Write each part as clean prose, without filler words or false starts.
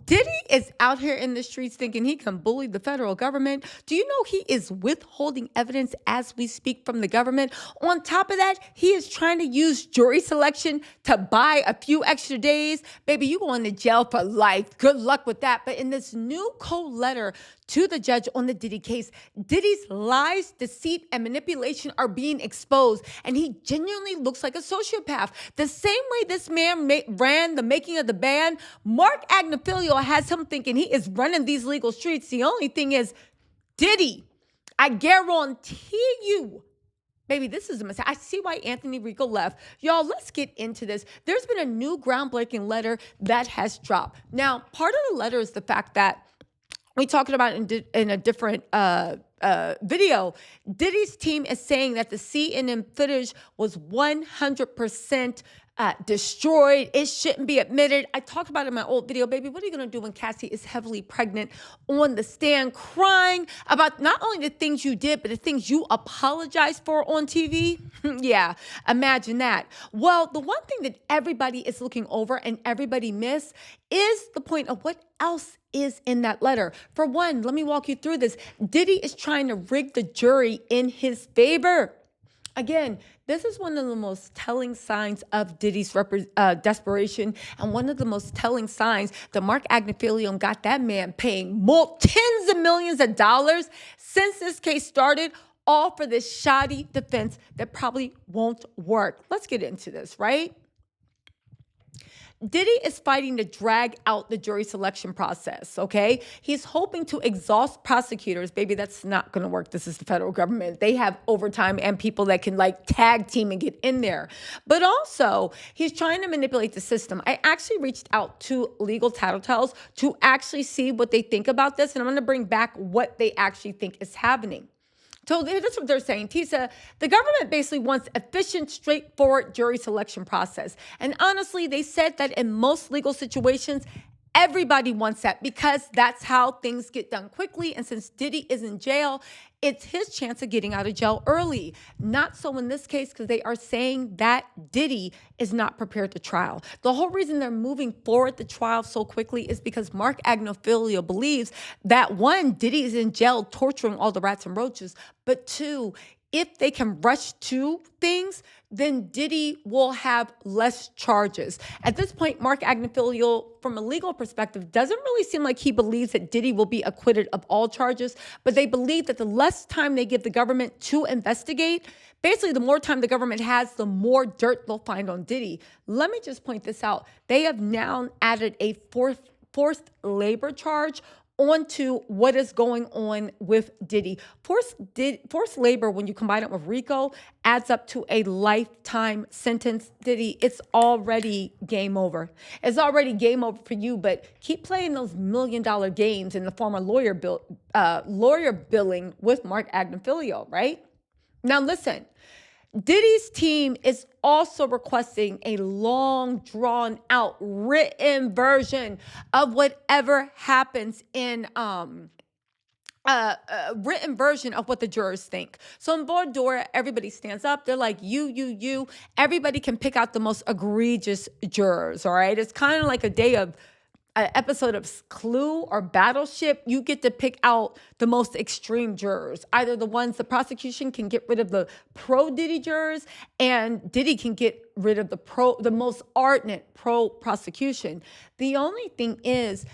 Diddy is out here in the streets thinking he can bully the federal government. Do you know he is withholding evidence as we speak from the government? On top of that, he is trying to use jury selection to buy a few extra days. Baby, you going to jail for life. Good luck with that. But in this new cold letter to the judge on the Diddy case, Diddy's lies, deceit, and manipulation are being exposed. And he genuinely looks like a sociopath. The same way this man ran the making of the band, Mark Agnifilio has him thinking he is running these legal streets. The only thing is, Diddy, I guarantee you, baby, this is a mistake. I see why Anthony Rico left. Y'all, let's get into this. There's been a new groundbreaking letter that has dropped. Now, part of the letter is the fact that we talked about in a different video. Diddy's team is saying that the CNN footage was 100% destroyed. It shouldn't be admitted. I talked about it in my old video, baby. What are you going to do when Cassie is heavily pregnant on the stand crying about not only the things you did, but the things you apologized for on TV? Yeah, imagine that. Well, the one thing that everybody is looking over and everybody missed is the point of what else is in that letter. For one, let me walk you through this. Diddy is trying to rig the jury in his favor. Again, this is one of the most telling signs of Diddy's desperation, and one of the most telling signs that Mark Agnifilio got that man paying tens of millions of dollars since this case started, all for this shoddy defense that probably won't work. Let's get into this, right? Diddy is fighting to drag out the jury selection process, okay? He's hoping to exhaust prosecutors. Baby, that's not going to work. This is the federal government. They have overtime and people that can tag team and get in there. But also, he's trying to manipulate the system. I actually reached out to legal tattletales to actually see what they think about this, and I'm going to bring back what they actually think is happening. So that's what they're saying. Tisa, the government basically wants efficient, straightforward jury selection process. And honestly, they said that in most legal situations, everybody wants that because that's how things get done quickly. And since Diddy is in jail, it's his chance of getting out of jail early. Not so in this case, because they are saying that Diddy is not prepared to trial. The whole reason they're moving forward the trial so quickly is because Mark Agnifilio believes that one, Diddy is in jail torturing all the rats and roaches, but two, if they can rush to things, then Diddy will have less charges. At this point, Mark Agnifilio, from a legal perspective, doesn't really seem like he believes that Diddy will be acquitted of all charges, but they believe that the less time they give the government to investigate, basically the more time the government has, the more dirt they'll find on Diddy. Let me just point this out. They have now added a forced labor charge onto what is going on with Diddy. Forced labor, when you combine it with RICO, adds up to a lifetime sentence. Diddy, it's already game over. It's already game over for you, but keep playing those $1 million games in the form of lawyer billing with Mark Agnifilio, right? Now listen, Diddy's team is also requesting a long, drawn-out written version of whatever happens in written version of what the jurors think. So in Bordora, everybody stands up. They're like, you. Everybody can pick out the most egregious jurors, all right? It's kind of like an episode of Clue or Battleship. You get to pick out the most extreme jurors, either the ones the prosecution can get rid of the pro-Diddy jurors, and Diddy can get rid of the most ardent pro-prosecution. The only thing is,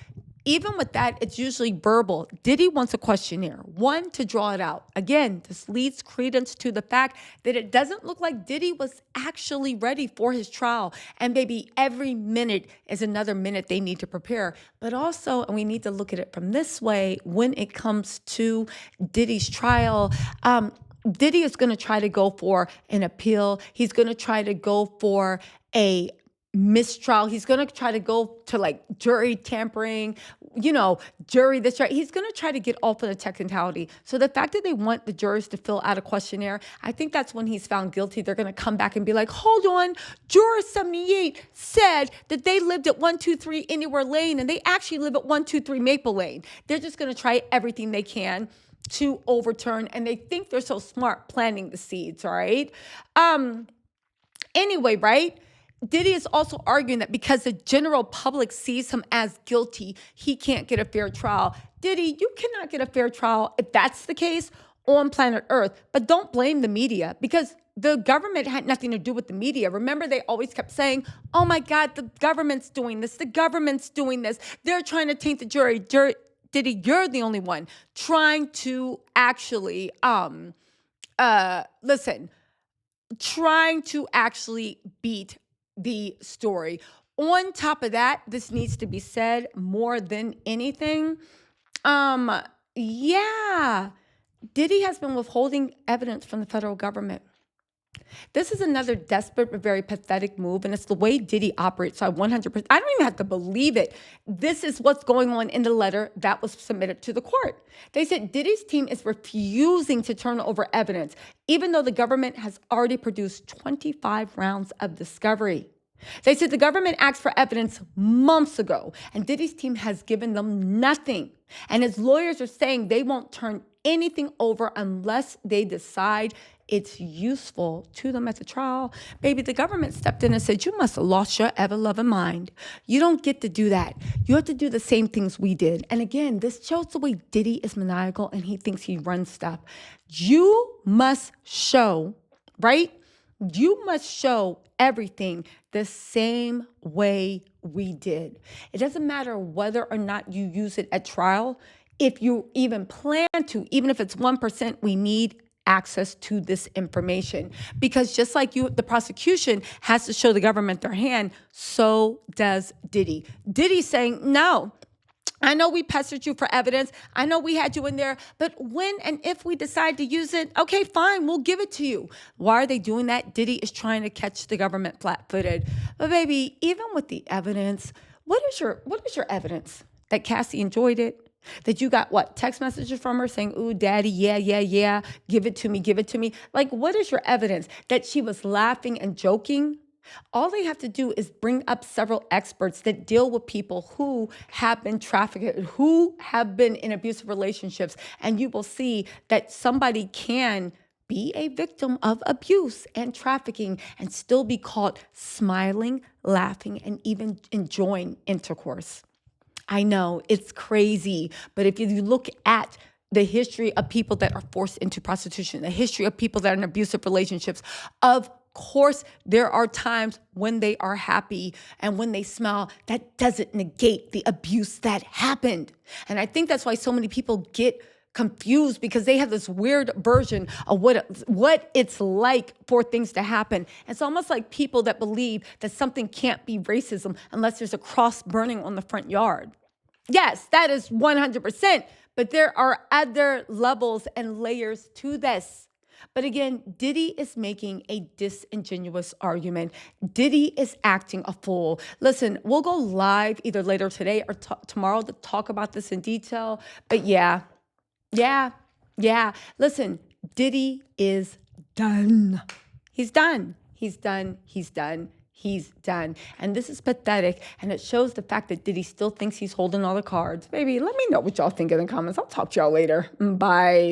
even with that, it's usually verbal. Diddy wants a questionnaire, one, to draw it out. Again, this leads credence to the fact that it doesn't look like Diddy was actually ready for his trial. And baby, every minute is another minute they need to prepare. But also, and we need to look at it from this way, when it comes to Diddy's trial, Diddy is going to try to go for an appeal. He's going to try to go for a mistrial. He's going to try to go to jury tampering, jury this, right? He's going to try to get off of the technicality. So the fact that they want the jurors to fill out a questionnaire, I think that's when he's found guilty. They're going to come back and be like, hold on, juror 78 said that they lived at 123 Anywhere Lane and they actually live at 123 Maple Lane. They're just going to try everything they can to overturn, and they think they're so smart planting the seeds, all right? Anyway, right? Diddy is also arguing that because the general public sees him as guilty, he can't get a fair trial. Diddy, you cannot get a fair trial if that's the case on planet Earth. But don't blame the media, because the government had nothing to do with the media. Remember, they always kept saying, oh my God, the government's doing this. The government's doing this. They're trying to taint the jury. Diddy, you're the only one trying to actually, trying to actually beat the story. On top of that, this needs to be said more than anything. Yeah, Diddy has been withholding evidence from the federal government. This is another desperate but very pathetic move, and it's the way Diddy operates. So 100%, I don't even have to believe it. This is what's going on in the letter that was submitted to the court. They said Diddy's team is refusing to turn over evidence, even though the government has already produced 25 rounds of discovery. They said the government asked for evidence months ago, and Diddy's team has given them nothing. And his lawyers are saying they won't turn anything over unless they decide it's useful to them at the trial. Baby, the government stepped in and said, you must have lost your ever-loving mind. You don't get to do that. You have to do the same things we did. And again, this shows the way Diddy is maniacal and he thinks he runs stuff. You must show, right? You must show everything the same way we did. It doesn't matter whether or not you use it at trial. If you even plan to, even if it's 1%, we need access to this information, because just like the prosecution has to show the government their hand, so does Diddy. Diddy's saying, no, I know we pestered you for evidence. I know we had you in there, but when and if we decide to use it, okay, fine, we'll give it to you. Why are they doing that? Diddy is trying to catch the government flat-footed. But baby, even with the evidence, what is your evidence? That Cassie enjoyed it? That you got text messages from her saying, ooh, daddy, yeah, give it to me. Like, what is your evidence? That she was laughing and joking? All they have to do is bring up several experts that deal with people who have been trafficked, who have been in abusive relationships, and you will see that somebody can be a victim of abuse and trafficking and still be caught smiling, laughing, and even enjoying intercourse. I know it's crazy, but if you look at the history of people that are forced into prostitution, the history of people that are in abusive relationships, of course, there are times when they are happy and when they smile. That doesn't negate the abuse that happened. And I think that's why so many people get confused, because they have this weird version of what it's like for things to happen. It's almost like people that believe that something can't be racism unless there's a cross burning on the front yard. Yes, that is 100%, but there are other levels and layers to this. But again, Diddy is making a disingenuous argument. Diddy is acting a fool. Listen, we'll go live either later today or tomorrow to talk about this in detail. But yeah. Listen, Diddy is done. He's done. And this is pathetic. And it shows the fact that Diddy still thinks he's holding all the cards. Baby, let me know what y'all think in the comments. I'll talk to y'all later. Bye.